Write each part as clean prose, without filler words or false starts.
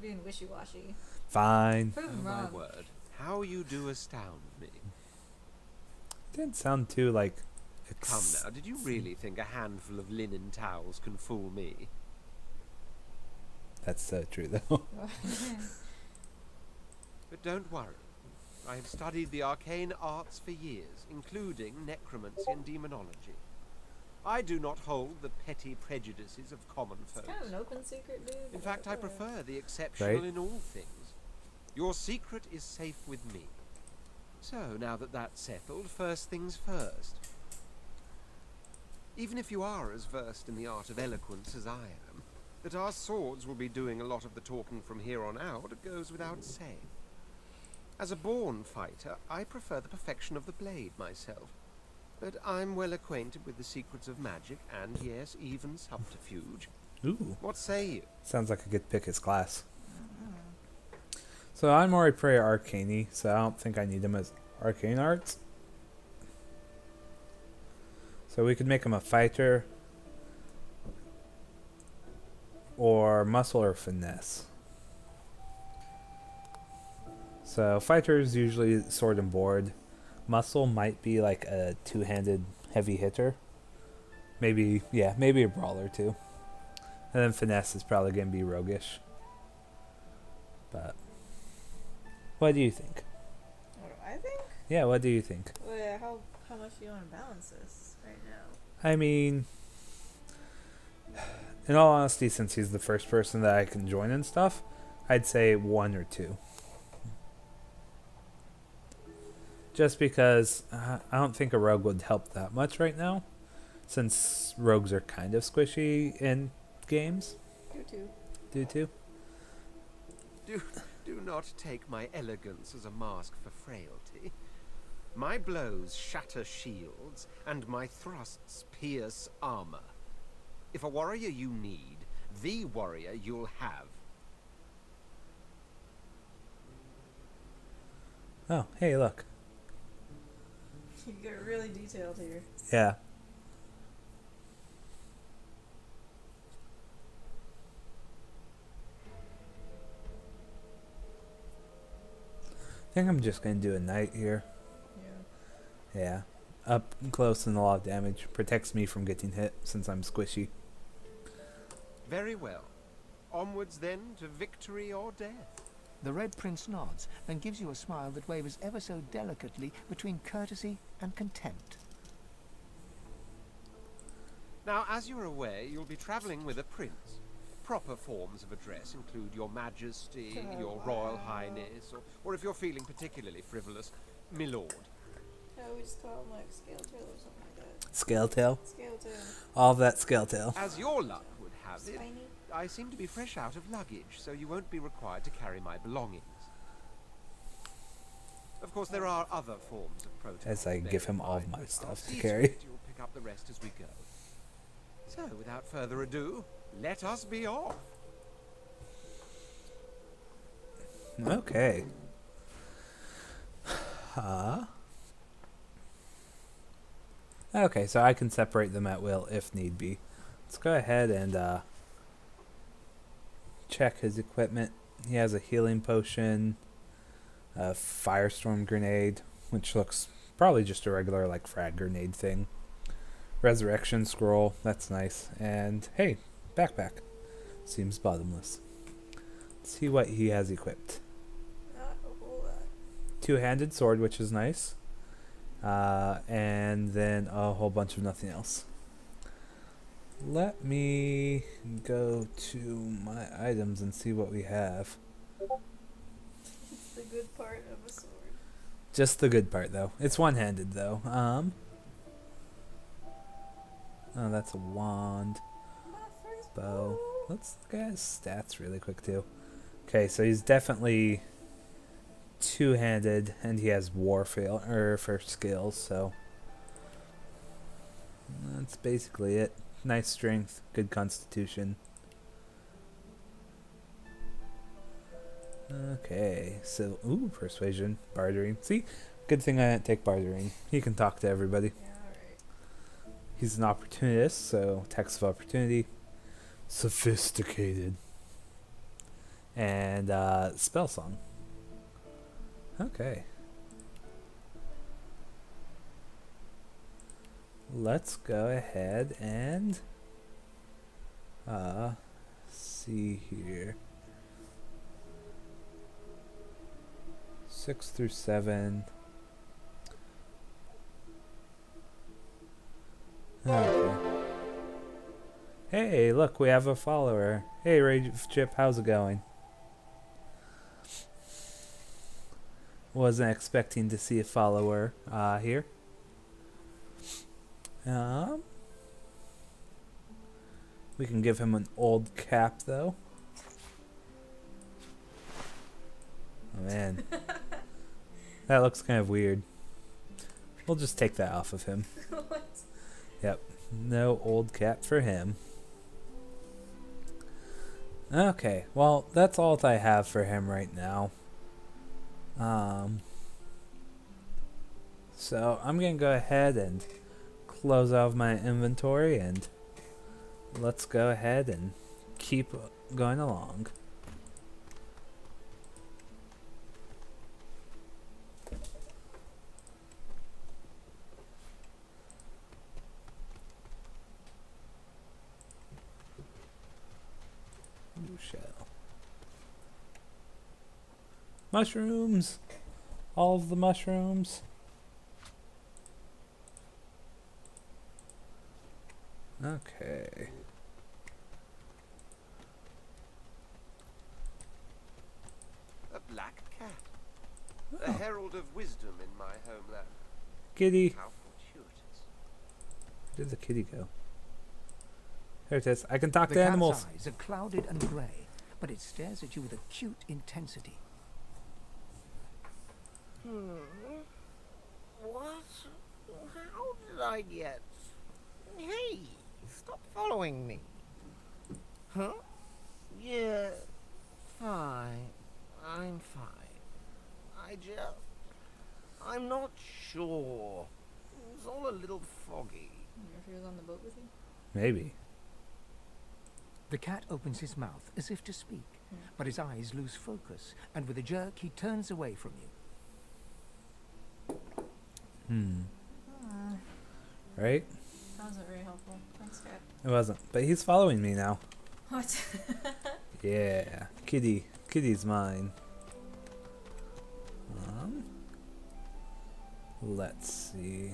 being wishy-washy. Fine. Prove Oh him my wrong. word. How you do astound me. Didn't sound too like. Come now, did you really think a handful of linen towels can fool me? That's so true, though. But don't worry. I have studied the arcane arts for years, including necromancy and demonology. I do not hold the petty prejudices of common It's folk. kind of an open secret, dude. In fact, I prefer the exceptional Right. in all things. Your secret is safe with me. So, now that that's settled, first things first. Even if you are as versed in the art of eloquence as I am, that our swords will be doing a lot of the talking from here on out goes without saying. As a born fighter, I prefer the perfection of the blade myself. But I'm well acquainted with the secrets of magic and, yes, even subterfuge. Ooh. What say you? Sounds like a good pick his class. So I'm already pretty arcane-y, so I don't think I need him as arcane arts. So we could make him a fighter, or muscle or finesse. So fighter is usually sword and board. Muscle might be like a two-handed heavy hitter. Maybe a brawler too. And then finesse is probably going to be roguish. But what do you think? What do I think? Yeah, what do you think? Well, yeah, how much do you want to balance this right now? I mean, in all honesty, since he's the first person that I can join and stuff, I'd say 1 or 2. Just because I don't think a rogue would help that much right now, since rogues are kind of squishy in games. Do too. Do not take my elegance as a mask for frailty. My blows shatter shields, and my thrusts pierce armor. If a warrior you need, the warrior you'll have. Oh, hey, look. You get really detailed here. Yeah. I think I'm just going to do a knight here. Yeah. Yeah. Up close and a lot of damage. Protects me from getting hit since I'm squishy. Very well. Onwards then to victory or death. The Red Prince nods, then gives you a smile that wavers ever so delicately between courtesy and contempt. Now, as you're aware, you'll be travelling with a prince. Proper forms of address include Your Majesty, Your Royal Highness, or if you're feeling particularly frivolous, Milord. I always call him like Scaletail or something like that. Scaletail. Scaletail. All of that scaletail. As your luck would have it, Spiny. I seem to be fresh out of luggage, so you won't be required to carry my belongings. Of course, there are other forms of protocol. As I bear give in him all of mind, my but stuff I'll to see carry. it You'll pick up the rest as we go. So, without further ado, let us be off. Okay. Okay, so I can separate them at will if need be. Let's go ahead and check his equipment. He has a healing potion, a firestorm grenade, which looks probably just a regular like frag grenade thing. Resurrection scroll, that's nice. And hey, backpack. Seems bottomless. Let's see what he has equipped. Not a whole lot. Two-handed sword, which is nice. And then a whole bunch of nothing else. Let me go to my items and see what we have. It's the good part of a sword. Just the good part, though. It's one-handed, though. Oh, that's a wand. My first Bow. Let's look at his stats really quick, too. Okay, so he's definitely two-handed, and he has warfare for skills, so that's basically it. Nice strength, good constitution. Okay, so persuasion, bartering. See, good thing I didn't take bartering. He can talk to everybody. Yeah, alright. He's an opportunist, so tax of opportunity. Sophisticated. and spell song. Okay. Let's go ahead and see here. 6 through 7. Okay. Hey, look, we have a follower. Hey, Rage Chip, how's it going? Wasn't expecting to see a follower here. We can give him an old cap, though. Oh, man. That looks kind of weird. We'll just take that off of him. What? Yep. No old cap for him. Okay. Well, that's all that I have for him right now. So I'm going to go ahead and close out my inventory, and let's go ahead and keep going along. Ooh, shell. Mushrooms! All of the mushrooms. Okay. A black cat. The herald of wisdom in my homeland. Kitty. How fortuitous. Where did the kitty go? There it is. I can talk The to cat's animals. eyes are clouded and grey, but it stares at you with acute intensity. What? How did I get? Hey, stop following me. Huh? Yeah, fine. I'm fine. I'm not sure. It's all a little foggy. If he was on the boat with you? Maybe. The cat opens his mouth as if to speak, but his eyes lose focus, and with a jerk he turns away from you. Right? That wasn't very helpful. Thanks, cat. It wasn't. But he's following me now. What? Yeah. Kitty. Kitty's mine. Let's see.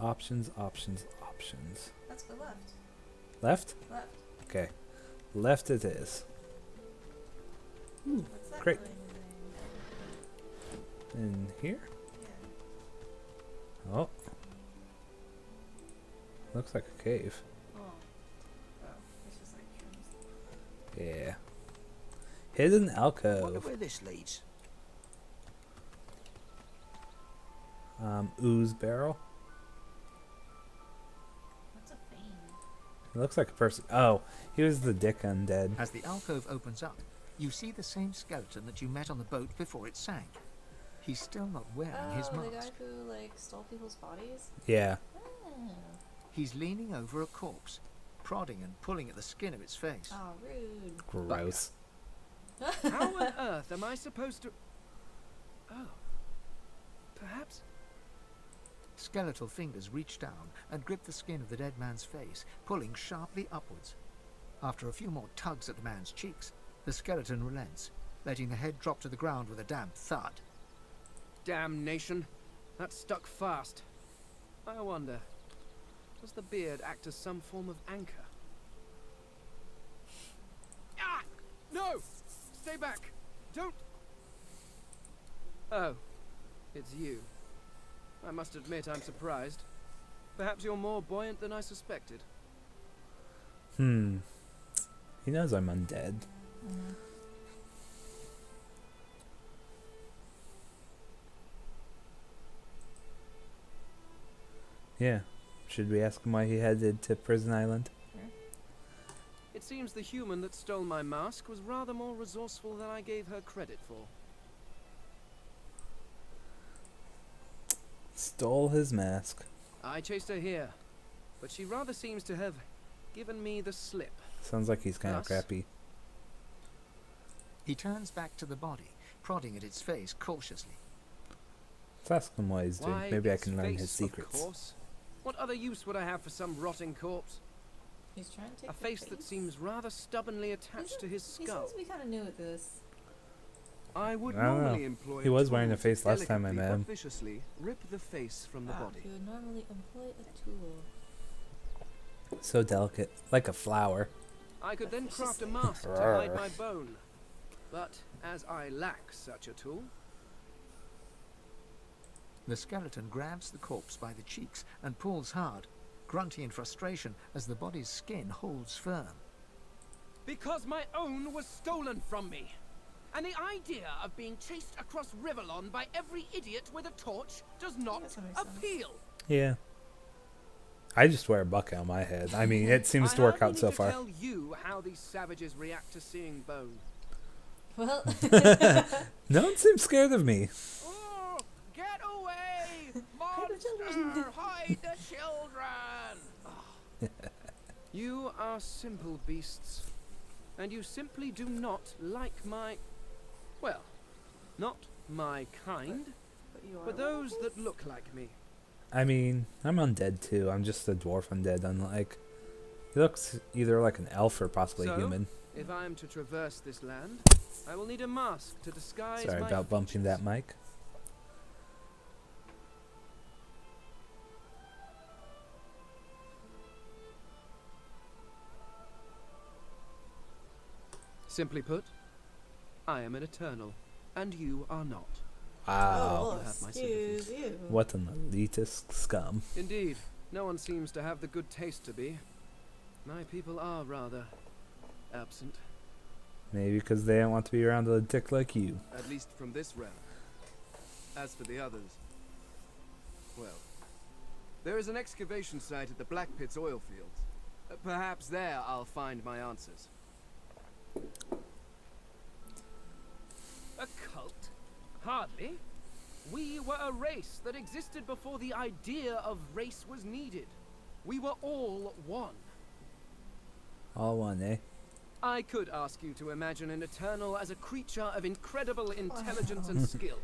Options, options, options. Let's go left. Left? Left. Okay. Left it is. What's that Great. glowing thing? In here? Yeah. Oh. Looks like a cave. Oh. Oh. It's just like trees. Yeah. Hidden Wonder alcove. where this leads. Ooze barrel. What's a vein? It looks like a person. Oh, he was the dick undead. As the alcove opens up, you see the same skeleton that you met on the boat before it sank. He's still not wearing his Oh, the guy mask. who, like, stole people's bodies? Yeah. Oh. He's leaning over a corpse, prodding and pulling at the skin of its face. Oh, rude. Gross. How on earth am I supposed to... Oh. Perhaps... Skeletal fingers reach down and grip the skin of the dead man's face, pulling sharply upwards. After a few more tugs at the man's cheeks, the skeleton relents, letting the head drop to the ground with a damp thud. Damnation. That stuck fast. I wonder, does the beard act as some form of anchor? Ah! No! Stay back! Don't... Oh. It's you. I must admit I'm surprised. Perhaps you're more buoyant than I suspected. He knows I'm undead. Yeah. Should we ask him why he headed to Prison Island? It seems the human that stole my mask was rather more resourceful than I gave her credit for. Stole his mask. I chased her here, but she rather seems to have given me the slip. Sounds like he's kind of Us? crappy. He turns back to the body, prodding at its face cautiously. Let's ask him what he's doing. Why, Maybe I its can learn his face, secrets. Of course. What other use would I have for some rotting corpse? He's trying to take A your face that seems rather stubbornly attached to his He skull. seems to be kind of new at this. I would I don't know. normally employ He was wearing a tools face last time I delicately met but him. viciously rip the face from the body. He would normally employ a tool. So delicate, like a flower. I could then craft a Viciously. mask to hide my bone. But as I lack such a tool, The skeleton grabs the corpse by the cheeks and pulls hard, grunting in frustration as the body's skin holds firm. because my own was stolen from me. And the idea of being chased across Rivellon by every idiot with a torch does not Yes, that makes sense. appeal. Yeah. I just wear a bucket on my head. I mean, it seems to work I out so hardly far. need to tell you how these savages react to seeing bone. Well, No one seems scared of me. Oh, get away! Hide the children. Monster! Hide the children! You are simple beasts, and you simply do not like my... Well, not my kind, but you are but those werewolves? that look like me. I mean, I'm undead too. I'm just a dwarf undead, unlike... He looks either like an elf or possibly So? human. If I am to traverse this land, I will need a mask to disguise Sorry my about bumping features. that mic. Simply put, I am an eternal, and you are not. Wow. Oh, You have my excuse you. What an elitist scum. Indeed, no one seems to have the good taste to be. My people are rather absent, Maybe because they don't want to be around a dick like you. at least from this realm. As for the others, well, there is an excavation site at the Black Pit's oil fields. Perhaps there I'll find my answers. A cult? Hardly. We were a race that existed before the idea of race was needed. We were all one. All one, eh? I could ask you to imagine an Eternal as a creature of incredible intelligence and skill.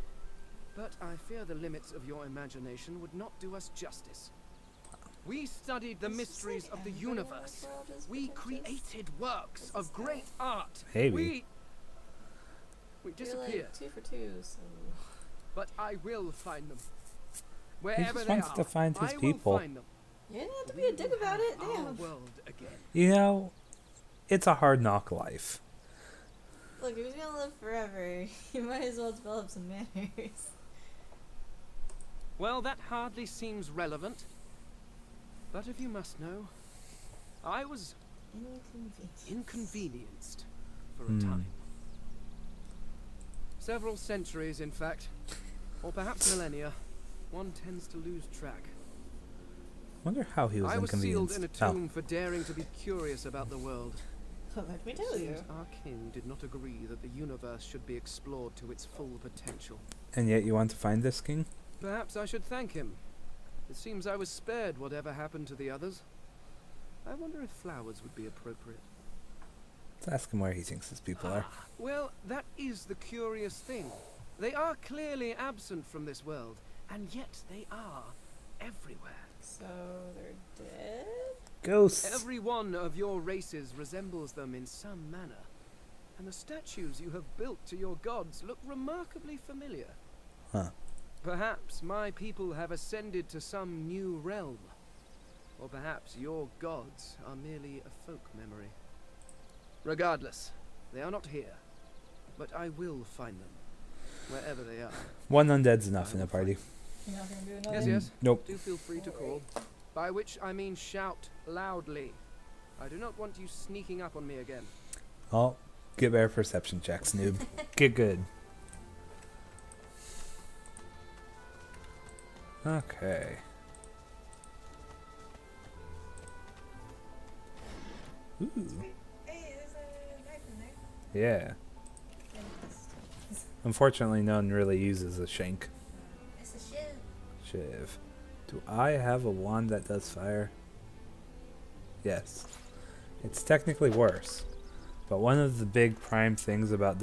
But I fear the limits of your imagination would not do us justice. We studied the It's just mysteries like of the everybody in this universe. world is We pretentious. created works This of is great art. Maybe. We You're disappeared. like 2 for 2, so... But I will find them. He Wherever just they wants are, to find his I people. will find them. You didn't have to We be a dick will about have it, our damn. world again. You know, it's a hard knock life. Look, if he's gonna live forever, you might as well develop some manners. Well, that hardly seems relevant. But if you must know, I was inconvenienced for a time. Several centuries, in fact. Or perhaps millennia. One tends to lose track. Wonder how he was I was sealed inconvenienced. in a tomb for daring to be curious about the world. Let me tell you. Seems our king did not agree that the universe should be explored to its full potential. And yet you want to find this king? Perhaps I should thank him. It seems I was spared whatever happened to the others. I wonder if flowers would be appropriate. Let's ask him where he thinks his people are. Well, that is the curious thing. They are clearly absent from this world, and yet they are everywhere. So, they're dead? Ghosts! Every one of your races resembles them in some manner, and the statues you have built to your gods look remarkably familiar. Huh. Perhaps my people have ascended to some new realm, or perhaps your gods are merely a folk memory. Regardless, they are not here, but I will find them, wherever they are. One undead's enough in a party. You're not gonna do another? Yes, yes. Nope. Do feel free to call, by which I mean shout loudly. I do not want you sneaking up on me again. Oh, get better perception checks, noob. Get good. Okay. Ooh. Hey, there's a knife in there. Yeah. Unfortunately, no one really uses a shank. It's a shiv. Shiv. Do I have a wand that does fire? Yes. It's technically worse. But one of the big prime things about